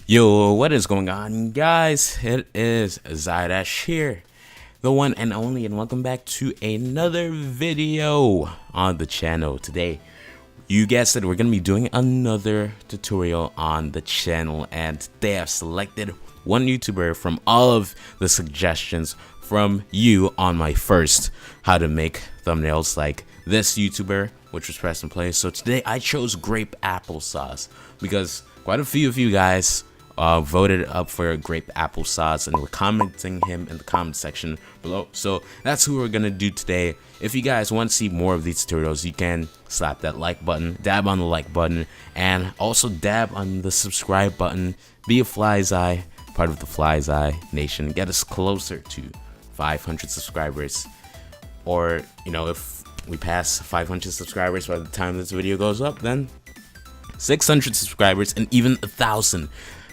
Yo, what is going on, guys? It is Zydash here, the one and only, and welcome back to another video on the channel. Today, you guessed it, we're gonna be doing another tutorial on the channel, and today I've selected one YouTuber from all of the suggestions from you on my first how to make thumbnails like this YouTuber, which was Press and Play. So today I chose GRAPEAPPLESAUCE because quite a few of you guys voted up for GRAPEAPPLESAUCE and were commenting him in the comment section below. So that's who we're gonna do today. If you guys want to see more of these tutorials, you can slap that like button, dab on the like button, and also dab on the subscribe button. Be a Flyzy, part of the Flyzy Nation. Get us closer to 500 subscribers. Or, you know, if we pass 500 subscribers by the time this video goes up, then 600 subscribers and even 1,000.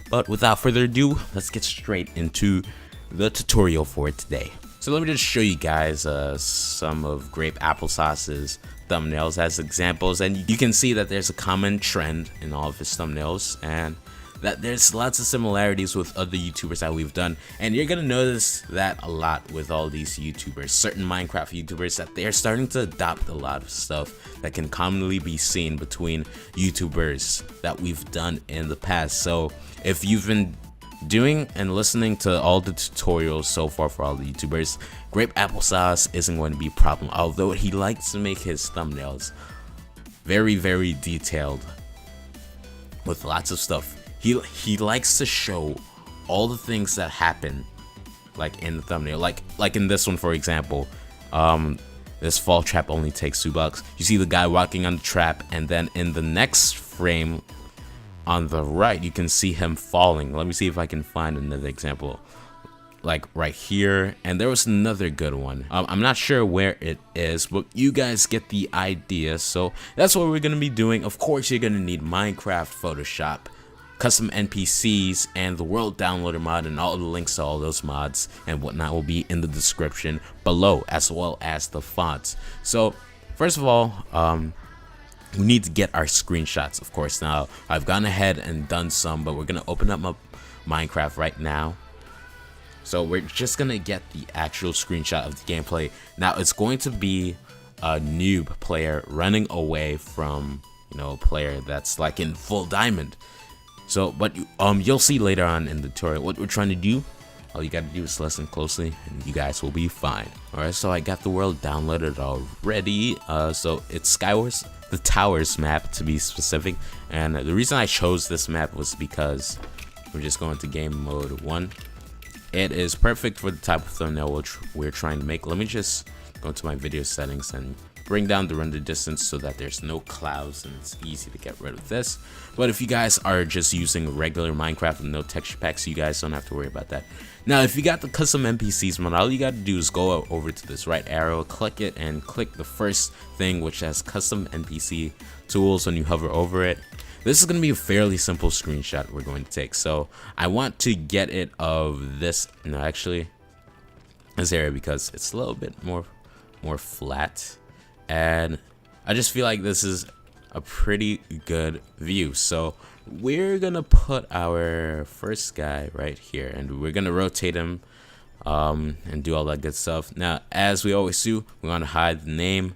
But without further ado, let's get straight into the tutorial for today. So let me just show you guys some of GRAPEAPPLESAUCE's thumbnails as examples, and you can see that there's a common trend in all of his thumbnails, and that there's lots of similarities with other YouTubers that we've done. And you're gonna notice that a lot with all these YouTubers, certain Minecraft YouTubers, that they're starting to adopt a lot of stuff that can commonly be seen between YouTubers that we've done in the past. So if you've been doing and listening to all the tutorials so far for all the YouTubers, GRAPEAPPLESAUCE isn't going to be a problem, although he likes to make his thumbnails very, very detailed with lots of stuff. He likes to show all the things that happen, like in the thumbnail, like in this one, for example. This fall trap only takes $2. You see the guy walking on the trap, and then in the next frame on the right, you can see him falling. Let me see if I can find another example, like right here. And there was another good one. I'm not sure where it is, but you guys get the idea. So that's what we're gonna be doing. Of course, you're gonna need Minecraft, Photoshop, custom NPCs, and the world downloader mod, and all the links to all those mods and whatnot will be in the description below, as well as the fonts. So first of all, we need to get our screenshots, of course. Now I've gone ahead and done some, but we're gonna open up my Minecraft right now. So we're just gonna get the actual screenshot of the gameplay. Now it's going to be a noob player running away from, you know, a player that's like in full diamond. So, but you'll see later on in the tutorial what we're trying to do. All you gotta do is listen closely, and you guys will be fine. Alright, so I got the world downloaded already. So it's Skywars, the Towers map to be specific. And the reason I chose this map was because we're just going to game mode 1. It is perfect for the type of thumbnail which we're trying to make. Let me just go into my video settings and bring down the render distance so that there's no clouds and it's easy to get rid of this. But if you guys are just using regular Minecraft with no texture packs, you guys don't have to worry about that. Now, if you got the custom NPCs mod, all you got to do is go over to this right arrow, click it, and click the first thing which has custom NPC tools. When you hover over it, this is going to be a fairly simple screenshot we're going to take. So I want to get it of this, no, actually this area, because it's a little bit more flat, and I just feel like this is a pretty good view. So we're gonna put our first guy right here, and we're gonna rotate him and do all that good stuff. Now, as we always do, we want to hide the name,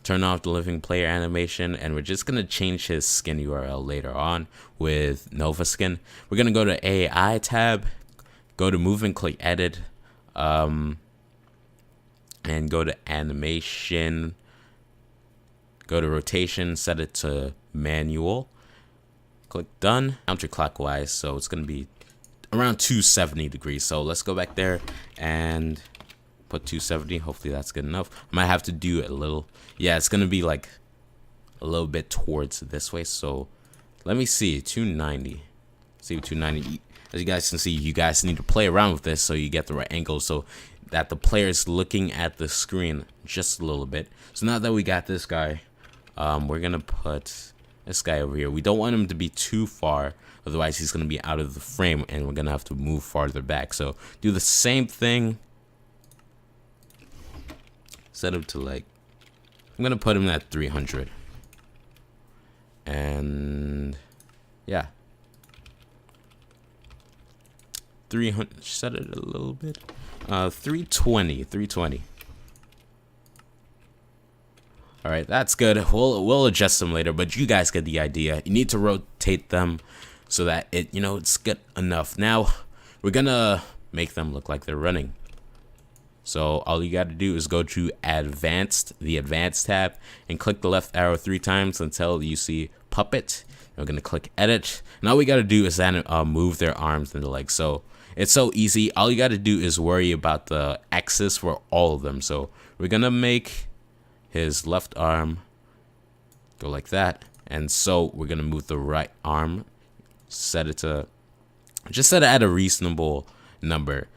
turn off the living player animation, and we're just gonna change his skin URL later on with Nova Skin. We're gonna go to AI tab, go to move and click edit, and go to animation, go to rotation, set it to manual, click done, counterclockwise, so it's gonna be around 270 degrees. So let's go back there and put 270. Hopefully that's good enough. I might have to do a little, yeah, it's gonna be like a little bit towards this way. So let me see, 290. See, 290. As you guys can see, you guys need to play around with this so you get the right angle, so that the player is looking at the screen just a little bit. So now that we got this guy, we're gonna put this guy over here. We don't want him to be too far, otherwise he's gonna be out of the frame and we're gonna have to move farther back. So do the same thing, set him to, like, I'm gonna put him at 300, and yeah, 300. Set it a little bit. 320. All right, that's good. We'll adjust them later, but you guys get the idea. You need to rotate them so that it's good enough. Now we're gonna make them look like they're running. So all you got to do is go to the advanced tab, and click the left arrow 3 times until you see puppet. We're gonna click edit. Now all we got to do is then move their arms and the legs. So it's so easy. All you got to do is worry about the axis for all of them. So we're gonna make his left arm go like that, and so we're gonna move the right arm, set it at a reasonable number.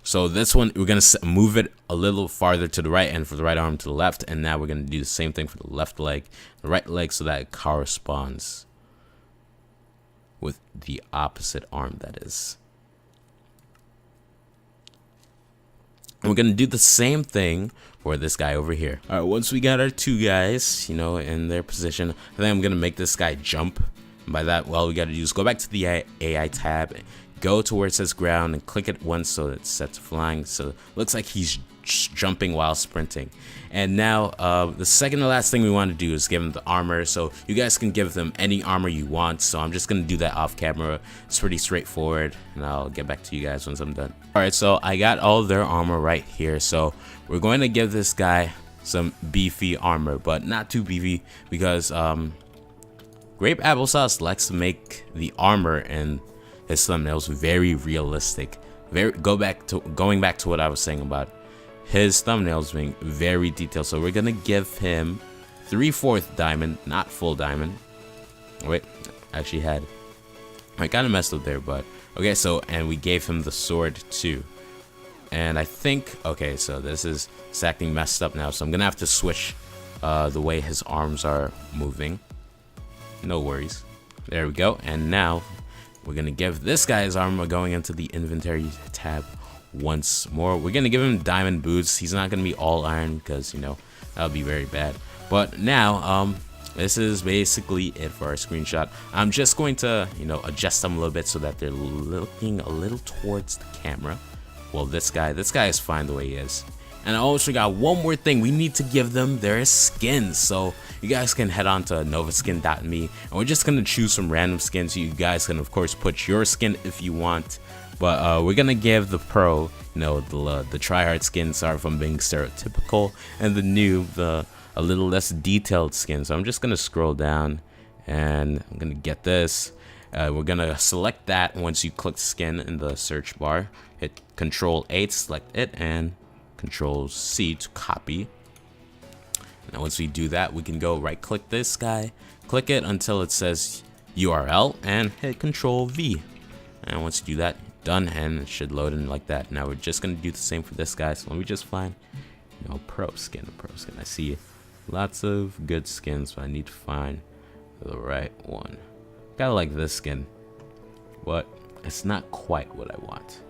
So this one we're gonna move it a little farther to the right, and for the right arm to the left, and now we're gonna do the same thing for the left leg, the right leg, so that it corresponds with the opposite arm, that is. And we're gonna do the same thing for this guy over here. All right, once we got our 2 guys, in their position, I think I'm gonna make this guy jump. And by that, all we gotta do is go back to the AI tab, go to where it says ground, and click it once so it's set to flying. So it looks like he's jumping while sprinting. And now the second to last thing we want to do is give him the armor. So you guys can give them any armor you want. So I'm just gonna do that off camera. It's pretty straightforward, and I'll get back to you guys once I'm done. All right, so I got all their armor right here. So we're going to give this guy some beefy armor, but not too beefy, because Grape Applesauce likes to make the armor and his thumbnails very realistic. Going back to what I was saying about his thumbnails being very detailed. So we're gonna give him 3/4 diamond, not full diamond. Wait, actually I kind of messed up there, but okay. So, and we gave him the sword too. And I think, okay, so this is acting messed up now, so I'm gonna have to switch the way his arms are moving. No worries. There we go. And now we're gonna give this guy his armor, going into the inventory tab once more. We're gonna give him diamond boots. He's not gonna be all iron, because that would be very bad. But now this is basically it for our screenshot. I'm just going to adjust them a little bit so that they're looking a little towards the camera. Well, this guy is fine the way he is. And I also got one more thing. We need to give them their skins. So you guys can head on to novaskin.me, and we're just gonna choose some random skins. You guys can of course put your skin if you want, but we're gonna give the pro, the tryhard skin, sorry if I'm being stereotypical, and the noob a little less detailed skin. So I'm just gonna scroll down, and I'm gonna get this. We're gonna select that. Once you click skin in the search bar, hit Control-A to select it, and Control-C to copy. Now once we do that, we can go right click this guy, click it until it says URL, and hit Control-V. And once you do that, done, and it should load in like that. Now we're just gonna do the same for this guy. So let me just find pro skin. I see lots of good skins, but I need to find the right one. Kinda like this skin, but it's not quite what I want.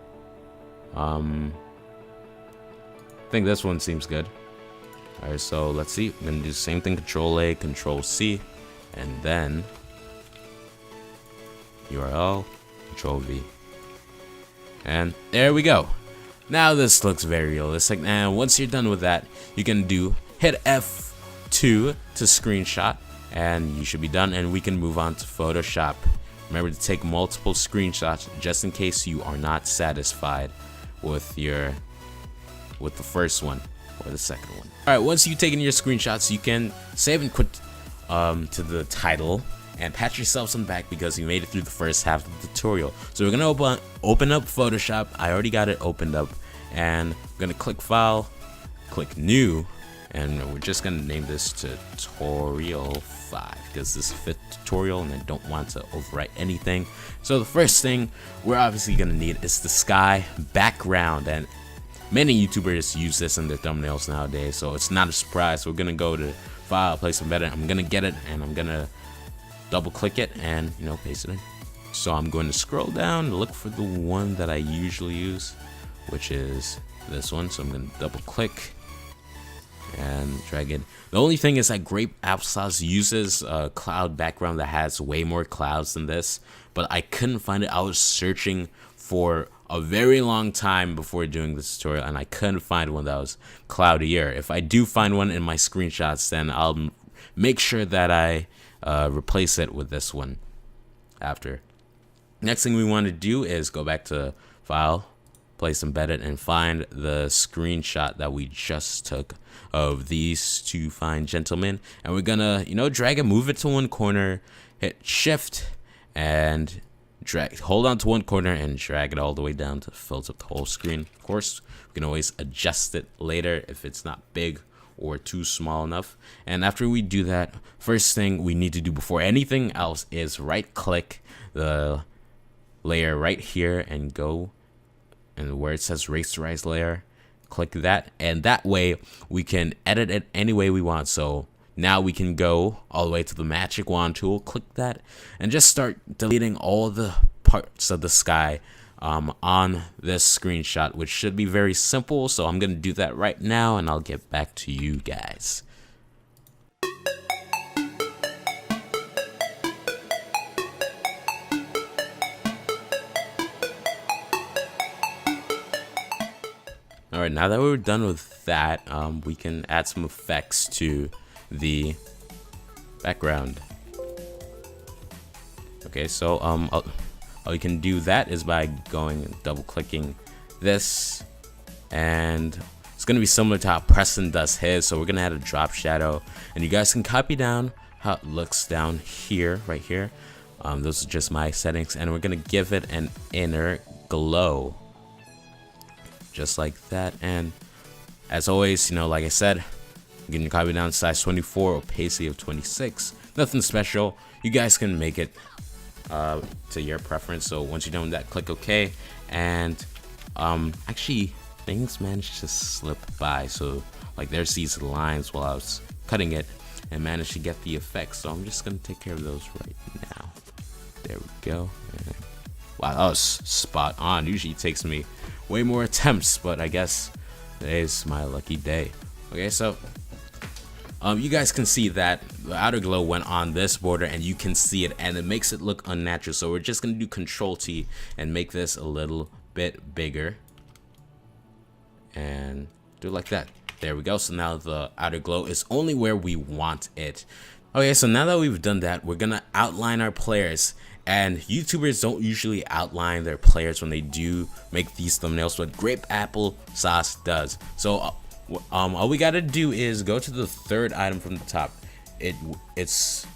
I think this one seems good. Alright, so let's see. I'm gonna do the same thing, Control-A, Control-C, and then URL, Control-V. And there we go. Now this looks very realistic. And once you're done with that, you can hit F2 to screenshot, and you should be done, and we can move on to Photoshop. Remember to take multiple screenshots just in case you are not satisfied with the first one or the second one. All right, once you've taken your screenshots, you can save and quit to the title and pat yourselves on the back because you made it through the first half of the tutorial. So we're gonna open up Photoshop. I already got it opened up, and we're gonna click File, click New, and we're just gonna name this Tutorial 5 because this is the 5th tutorial and I don't want to overwrite anything. So the first thing we're obviously gonna need is the sky background, and many YouTubers use this in their thumbnails nowadays, so it's not a surprise. We're gonna go to File, Place and Better. I'm gonna get it, and I'm gonna double click it and paste it in. So I'm going to scroll down and look for the one that I usually use, which is this one. So I'm gonna double click and drag it. The only thing is that Grape Applesauce uses a cloud background that has way more clouds than this, but I couldn't find it. I was searching for a very long time before doing this tutorial, and I couldn't find one that was cloudier. If I do find one in my screenshots, then I'll make sure that I replace it with this one after. Next thing we want to do is go back to File, Place Embedded, and find the screenshot that we just took of these two fine gentlemen. And we're gonna, drag and move it to one corner, hit Shift, and hold on to one corner and drag it all the way down to fill up the whole screen. Of course, we can always adjust it later if it's not big or too small enough. And after we do that, first thing we need to do before anything else is right click the layer right here and go and where it says rasterize layer, click that, and that way we can edit it any way we want. So now we can go all the way to the magic wand tool, click that, and just start deleting all the parts of the sky on this screenshot, which should be very simple. So I'm gonna do that right now, and I'll get back to you guys. Alright, now that we're done with that, we can add some effects to the background. Okay, so all you can do that is by going and double clicking this, and it's gonna be similar to how Preston does his. So we're gonna add a drop shadow, and you guys can copy down how it looks down here, right here. Those are just my settings, and we're gonna give it an inner glow, just like that. And as always, like I said, you can copy down size 24, opacity of 26. Nothing special. You guys can make it to your preference. So once you're done with that, click OK. And actually, things managed to slip by. So like there's these lines while I was cutting it, and managed to get the effects. So I'm just gonna take care of those right now. There we go. And wow, that was spot on. Usually it takes me way more attempts, but I guess today's my lucky day. Okay, so you guys can see that the outer glow went on this border, and you can see it, and it makes it look unnatural. So we're just gonna do Control T and make this a little bit bigger, and do it like that. There we go. So now the outer glow is only where we want it. Okay, so now that we've done that, we're gonna outline our players. And YouTubers don't usually outline their players when they do make these thumbnails, but GRAPEAPPLESAUCE does. So all we gotta do is go to the third item from the top. It's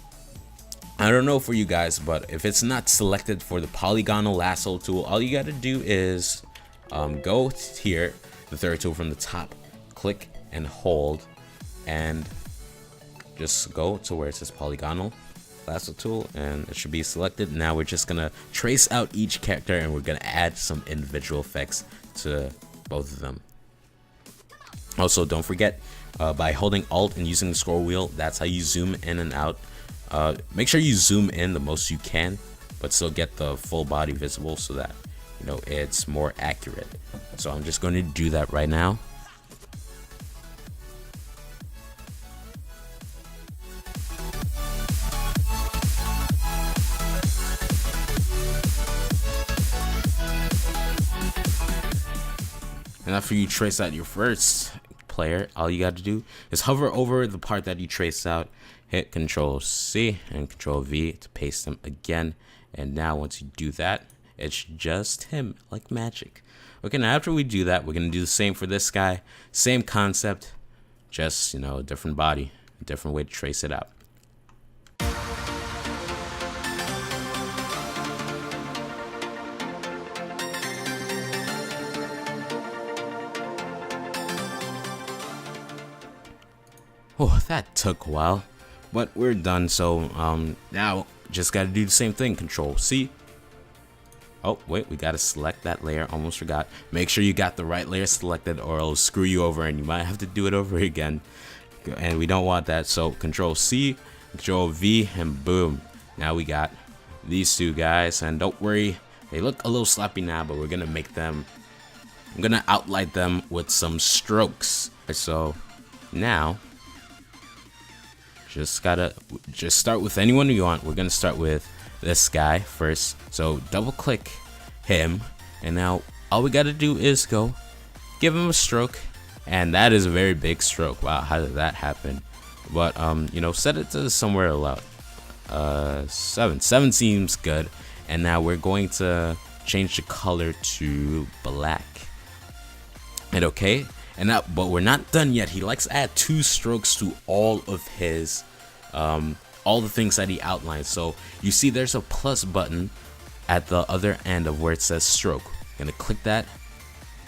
I don't know for you guys, but if it's not selected for the polygonal lasso tool, all you gotta do is go here, the third tool from the top, click and hold, and just go to where it says polygonal lasso tool, and it should be selected. Now we're just gonna trace out each character, and we're gonna add some individual effects to both of them. Also, don't forget, by holding Alt and using the scroll wheel, that's how you zoom in and out. Make sure you zoom in the most you can, but still get the full body visible so that it's more accurate. So I'm just going to do that right now. And after you trace out your first player, all you got to do is hover over the part that you traced out, hit Control C and Control V to paste them again. And now once you do that, it's just him, like magic. Okay, now after we do that, we're gonna do the same for this guy. Same concept, just a different body, a different way to trace it out. Oh, that took a while, but we're done. So now just gotta do the same thing. Control C. Oh wait, we gotta select that layer. Almost forgot. Make sure you got the right layer selected, or it'll screw you over, and you might have to do it over again. And we don't want that. So Control C, Control V, and boom. Now we got these two guys, and don't worry, they look a little sloppy now, but we're gonna make them. I'm gonna outline them with some strokes. So now. Just start with anyone you want. We're gonna start with this guy first. So double click him, And now all we gotta do is go give him a stroke, and that is a very big stroke. Wow, how did that happen? But you know, set it to somewhere allowed. 7 seems good. And now we're going to change the color to black. And okay, and now, but we're not done yet. He likes to add 2 strokes to all of his all the things that he outlined. So you see there's a plus button at the other end of where it says stroke. I'm gonna click that,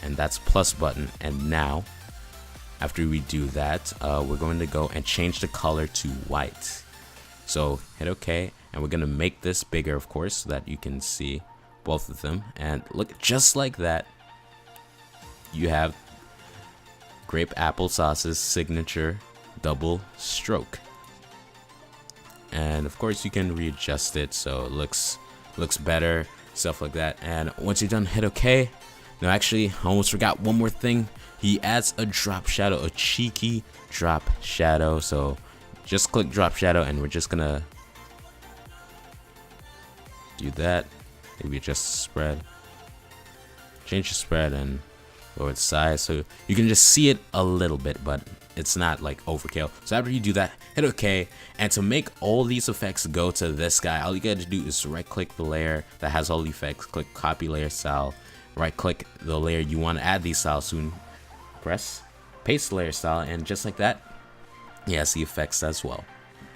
and that's plus button. And now after we do that, we're going to go and change the color to white. So hit OK, and we're gonna make this bigger, of course, so that you can see both of them. And look, just like that, you have GRAPEAPPLESAUCE's signature double stroke. And of course you can readjust it so it looks better, stuff like that. And once you're done, hit OK. No, actually, I almost forgot one more thing. He adds a drop shadow, a cheeky drop shadow. So just click drop shadow, and we're just gonna do that. Maybe just spread, change the spread and lower its size so you can just see it a little bit, but it's not like overkill. So after you do that, hit OK. And to make all these effects go to this guy, all you gotta do is right click the layer that has all the effects, click copy layer style, right click the layer you want to add these styles to, press paste layer style, and just like that, yes, the effects as well.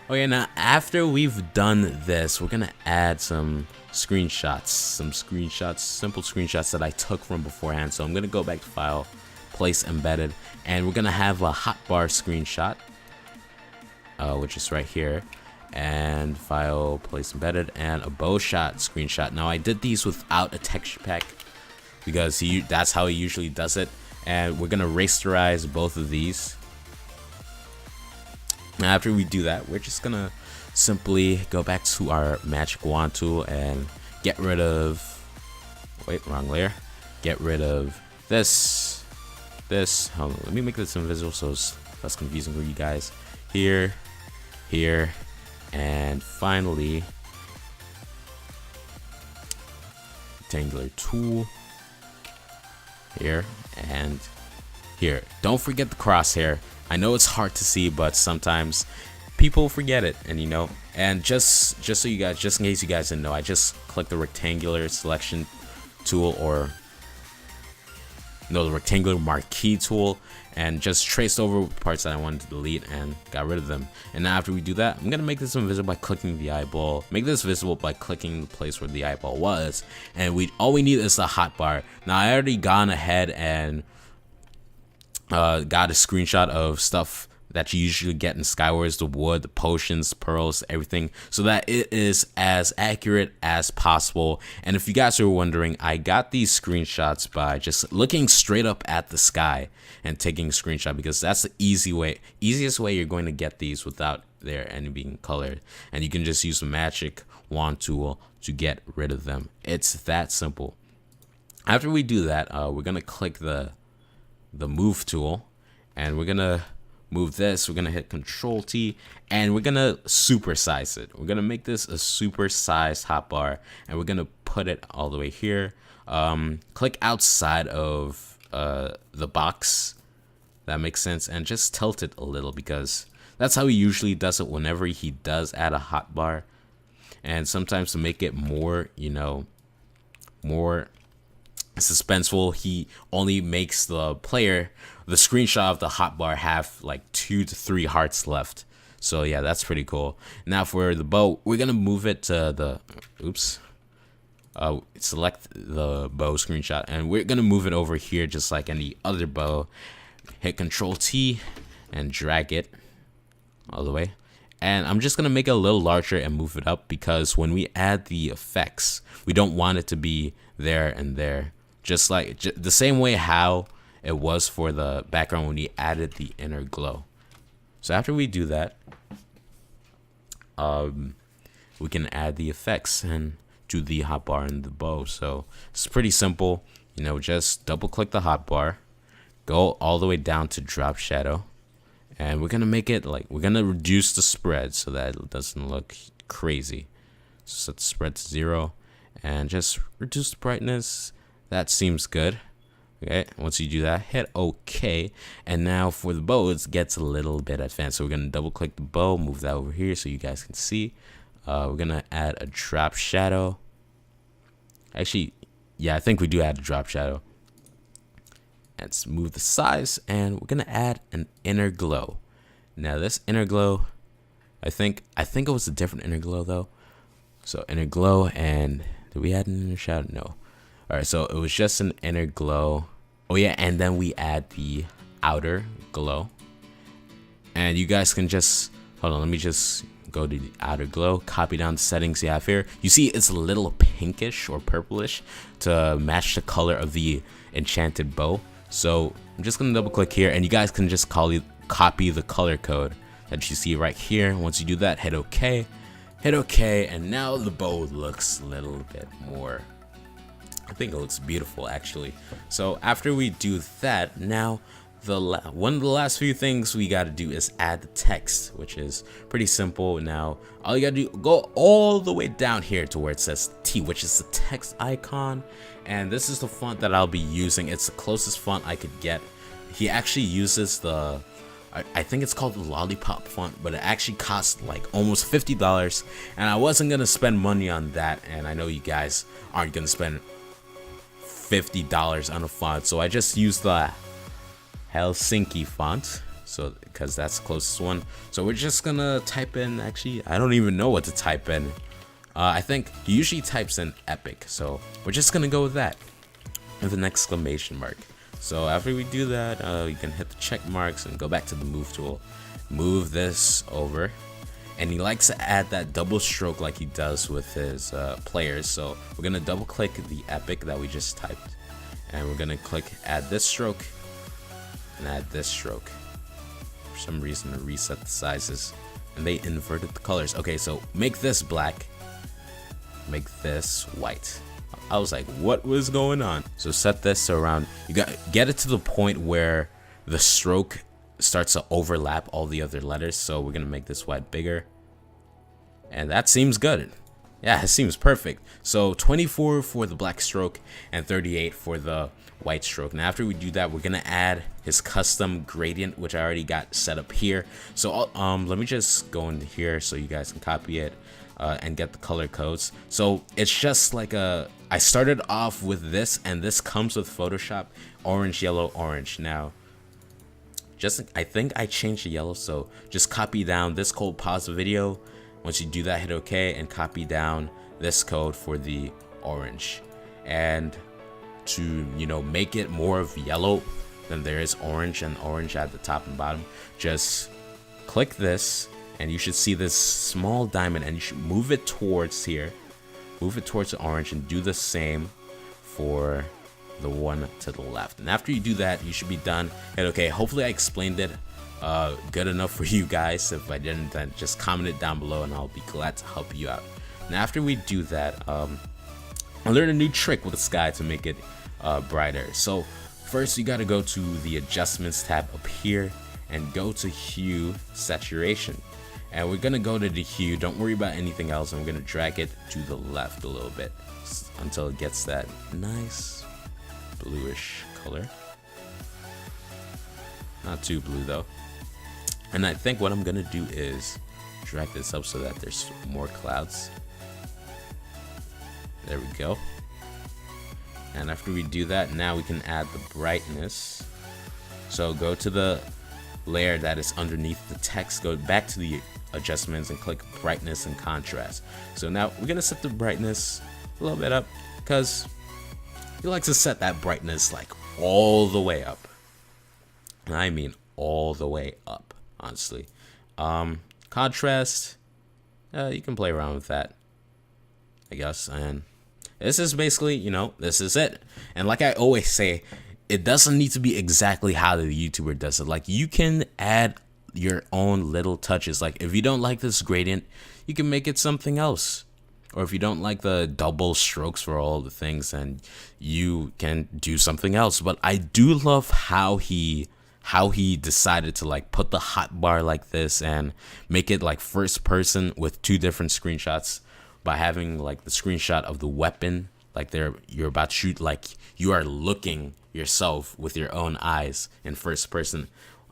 Okay, now after we've done this, we're gonna add some screenshots, simple screenshots that I took from beforehand. So I'm gonna go back to File, Place Embedded, and we're gonna have a hotbar screenshot, which is right here, and File, Place Embedded, and a bow shot screenshot. Now I did these without a texture pack because that's how he usually does it, and we're gonna rasterize both of these. Now after we do that, we're just gonna simply go back to our magic wand tool and get rid of, wait, wrong layer, get rid of this. Hold on, let me make this invisible so it's less confusing for you guys. Here, and finally rectangular tool here and here. Don't forget the crosshair. I know it's hard to see, but sometimes people forget it, and you know. And just so you guys, just in case you guys didn't know, I just clicked the rectangular selection tool, or no, the rectangular marquee tool, and just traced over parts that I wanted to delete and got rid of them. And now after we do that, I'm gonna make this invisible by clicking the eyeball. Make this visible by clicking the place where the eyeball was, and all we need is the hotbar. Now I already gone ahead and got a screenshot of stuff that you usually get in Skywars, the wood, the potions, pearls, everything, so that it is as accurate as possible. And if you guys are wondering, I got these screenshots by just looking straight up at the sky and taking a screenshot, because that's the easiest way you're going to get these without any being colored. And you can just use the magic wand tool to get rid of them. It's that simple. After we do that, we're gonna click the move tool, and we're gonna move this. We're gonna hit Control T, and we're gonna supersize it. We're gonna make this a supersized hotbar, and we're gonna put it all the way here. Click outside of the box. That makes sense, and just tilt it a little, because that's how he usually does it whenever he does add a hotbar. And sometimes to make it more, you know, more suspenseful, he only makes the screenshot of the hotbar have like 2 to 3 hearts left. So yeah, that's pretty cool. Now for the bow, we're gonna move it to the select the bow screenshot, and we're gonna move it over here just like any other bow. Hit Control T and drag it all the way, and I'm just gonna make it a little larger and move it up, because when we add the effects, we don't want it to be there and there, just like the same way how it was for the background when we added the inner glow. So after we do that, we can add the effects and do the hotbar and the bow. So it's pretty simple, you know, just double click the hotbar, go all the way down to drop shadow, and we're gonna make it like, we're gonna reduce the spread so that it doesn't look crazy. So set the spread to 0 and just reduce the brightness That seems good. Okay, once you do that, hit OK. And now for the bow, it gets a little bit advanced. So we're going to double click the bow, move that over here so you guys can see. We're going to add a drop shadow. Actually, yeah, I think we do add a drop shadow. And smooth the size, and we're going to add an inner glow. Now this inner glow, I think it was a different inner glow though. So inner glow, and did we add an inner shadow? No. All right, so it was just an inner glow. Oh yeah, and then we add the outer glow. And you guys can just, hold on, let me just go to the outer glow, copy down the settings you have here. You see it's a little pinkish or purplish to match the color of the enchanted bow. So I'm just gonna double click here, and you guys can just copy the color code that you see right here. Once you do that, hit OK. Hit OK, and now the bow looks a little bit more, I think it looks beautiful actually. So after we do that, now one of the last few things we got to do is add the text, which is pretty simple. Now all you got to do, go all the way down here to where it says T, which is the text icon, and this is the font that I'll be using. It's the closest font I could get. He actually uses the, I think it's called the Lollipop font, but it actually costs like almost $50, and I wasn't gonna spend money on that, and I know you guys aren't gonna spend $50 on a font, so I just used the Helsinki font, so because that's the closest one. So we're just gonna type in, actually I don't even know what to type in. I think he usually types in epic, so we're just gonna go with that with an exclamation mark. So after we do that, you can hit the check marks and go back to the move tool, move this over, and he likes to add that double stroke like he does with his players. So we're gonna double click the epic that we just typed, and we're gonna click add this stroke and add this stroke. For some reason to reset the sizes, and they inverted the colors. Okay, so make this black, make this white. I was like, what was going on? So set this around, you got get it to the point where the stroke starts to overlap all the other letters. So we're gonna make this white bigger, and that seems good. Yeah, it seems perfect. So 24 for the black stroke and 38 for the white stroke. Now after we do that, we're gonna add his custom gradient, which I already got set up here. So let me just go into here so you guys can copy it and get the color codes. So it's just like I started off with this, and this comes with Photoshop, orange, yellow, orange. Now I think I changed the yellow, so just copy down this code, pause the video. Once you do that, hit OK, and copy down this code for the orange. And to, you know, make it more of yellow than there is orange, and orange at the top and bottom, just click this, and you should see this small diamond, and you should move it towards here, move it towards the orange, and do the same for the one to the left. And after you do that, you should be done. Hit OK. Hopefully I explained it good enough for you guys. If I didn't, then just comment it down below, and I'll be glad to help you out. And after we do that, I learned a new trick with the sky to make it brighter. So first you got to go to the adjustments tab up here and go to hue saturation, and we're gonna go to the hue. Don't worry about anything else. I'm gonna drag it to the left a little bit until it gets that nice bluish color, not too blue though. And I think what I'm gonna do is drag this up so that there's more clouds. There we go. And after we do that, now we can add the brightness. So go to the layer that is underneath the text, go back to the adjustments and click brightness and contrast. So now we're gonna set the brightness a little bit up, because he likes to set that brightness like all the way up. And I mean all the way up, honestly. Contrast, you can play around with that, I guess. And this is basically, you know, this is it. And like I always say, it doesn't need to be exactly how the YouTuber does it. Like, you can add your own little touches. Like, if you don't like this gradient, you can make it something else. Or if you don't like the double strokes for all the things, then you can do something else. But I do love how he decided to like put the hotbar like this and make it like first person with two different screenshots, by having like the screenshot of the weapon like you're about to shoot, like you are looking yourself with your own eyes in first person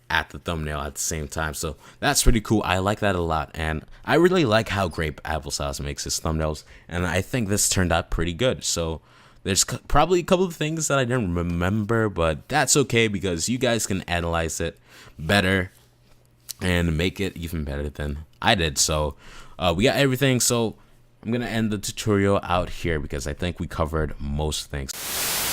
at the thumbnail at the same time. So that's pretty cool. I like that a lot, and I really like how Grape Applesauce makes his thumbnails, and I think this turned out pretty good. So there's probably a couple of things that I didn't remember, but that's okay because you guys can analyze it better and make it even better than I did. So we got everything. So I'm gonna end the tutorial out here because I think we covered most things.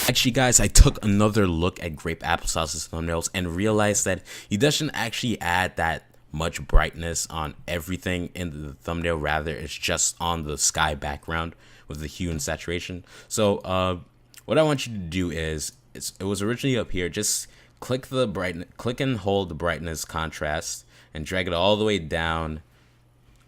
Actually, guys, I took another look at Grape Applesauce's thumbnails and realized that he doesn't actually add that much brightness on everything in the thumbnail. Rather, it's just on the sky background with the hue and saturation. So what I want you to do is, it was originally up here. Just click the brightness, click and hold the brightness contrast and drag it all the way down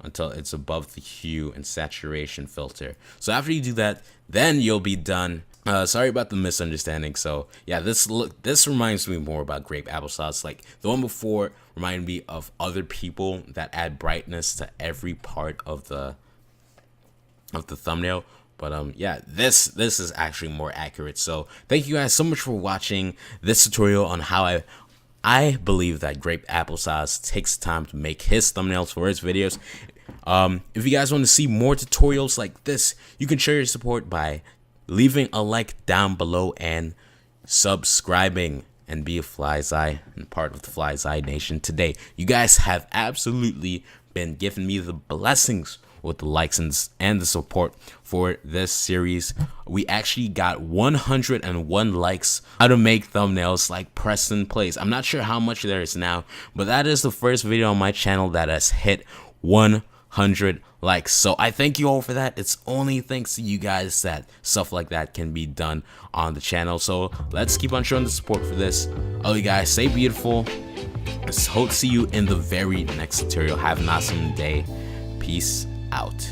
until it's above the hue and saturation filter. So after you do that, then you'll be done. Sorry about the misunderstanding. So yeah, this reminds me more about Grape Applesauce. Like the one before reminded me of other people that add brightness to every part of the thumbnail. But yeah, this is actually more accurate. So thank you guys so much for watching this tutorial on how I believe that Grape Applesauce takes time to make his thumbnails for his videos. If you guys want to see more tutorials like this, you can show your support by leaving a like down below and subscribing and be a FlyZy and part of the FlyZy Nation today. You guys have absolutely been giving me the blessings with the likes and the support for this series. We actually got 101 likes how to make thumbnails like Preston Plays. I'm not sure how much there is now, but that is the first video on my channel that has hit 100 likes. So I thank you all for that. It's only thanks to you guys that stuff like that can be done on the channel. So let's keep on showing the support for this. Oh, you guys, stay beautiful. I hope to see you in the very next tutorial. Have an awesome day. Peace out.